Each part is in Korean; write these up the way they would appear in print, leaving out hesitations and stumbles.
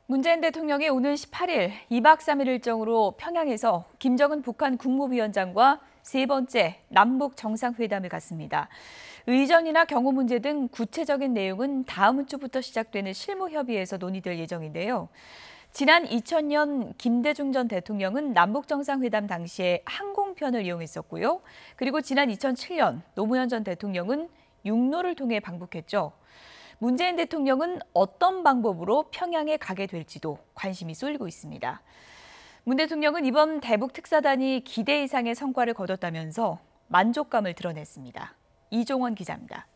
문재인 대통령이 오는 18일 2박 3일 일정으로 평양에서 김정은 북한 국무위원장과 세 번째 남북 정상회담을 갖습니다. 의전이나 경호 문제 등 구체적인 내용은 다음 주부터 시작되는 실무협의에서 논의될 예정인데요. 지난 2000년 김대중 전 대통령은 남북 정상회담 당시에 항공편을 이용했었고요. 그리고 지난 2007년 노무현 전 대통령은 육로를 통해 방북했죠. 문재인 대통령은 어떤 방법으로 평양에 가게 될지도 관심이 쏠리고 있습니다. 문 대통령은 이번 대북 특사단이 기대 이상의 성과를 거뒀다면서 만족감을 드러냈습니다. 이종원 기자입니다.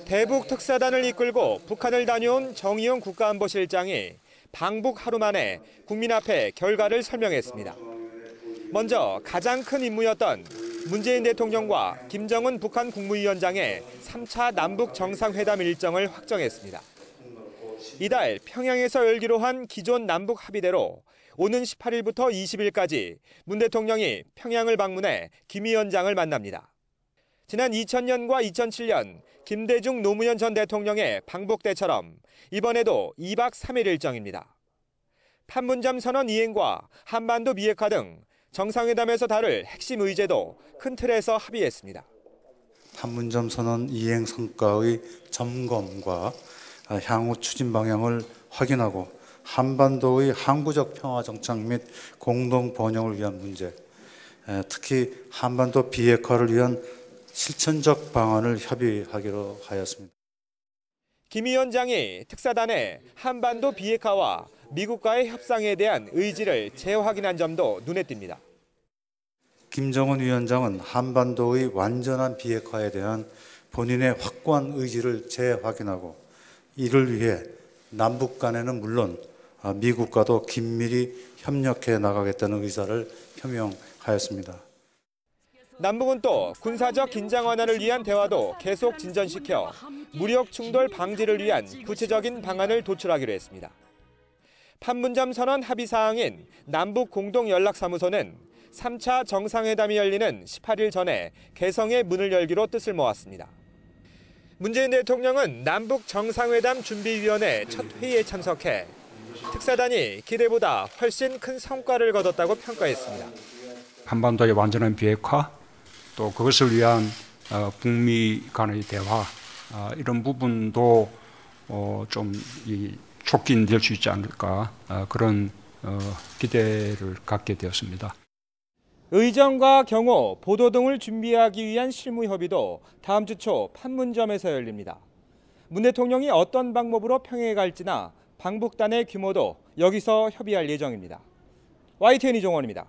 대북 특사단을 이끌고 북한을 다녀온 정의용 국가안보실장이 방북 하루 만에 국민 앞에 결과를 설명했습니다. 먼저 가장 큰 임무였던 문재인 대통령과 김정은 북한 국무위원장의 3차 남북 정상회담 일정을 확정했습니다. 이달 평양에서 열기로 한 기존 남북 합의대로 오는 18일부터 20일까지 문 대통령이 평양을 방문해 김 위원장을 만납니다. 지난 2000년과 2007년 김대중 노무현 전 대통령의 방북 때처럼 이번에도 2박 3일 일정입니다. 판문점 선언 이행과 한반도 비핵화 등 정상회담에서 다룰 핵심 의제도 큰 틀에서 합의했습니다. 판문점 선언 이행 성과의 점검과 향후 추진 방향을 확인하고 한반도의 항구적 평화 정착 및 공동 번영을 위한 문제, 특히 한반도 비핵화를 위한 실천적 방안을 협의하기로 하였습니다. 김 위원장이 특사단에 한반도 비핵화와 미국과의 협상에 대한 의지를 재확인한 점도 눈에 띕니다. 김정은 위원장은 한반도의 완전한 비핵화에 대한 본인의 확고한 의지를 재확인하고 이를 위해 남북 간에는 물론 미국과도 긴밀히 협력해 나가겠다는 의사를 표명하였습니다. 남북은 또 군사적 긴장 완화를 위한 대화도 계속 진전시켜 무력 충돌 방지를 위한 구체적인 방안을 도출하기로 했습니다. 판문점 선언 합의 사항인 남북 공동연락사무소는 3차 정상회담이 열리는 18일 전에 개성의 문을 열기로 뜻을 모았습니다. 문재인 대통령은 남북 정상회담 준비위원회 첫 회의에 참석해 특사단이 기대보다 훨씬 큰 성과를 거뒀다고 평가했습니다. 한반도의 완전한 비핵화, 또 그것을 위한 북미 간의 대화, 이런 부분도 좀 촉진될 수 있지 않을까, 그런 기대를 갖게 되었습니다. 의전과 경호, 보도 등을 준비하기 위한 실무 협의도 다음 주 초 판문점에서 열립니다. 문 대통령이 어떤 방법으로 평양에 갈지나 방북단의 규모도 여기서 협의할 예정입니다. YTN 이종원입니다.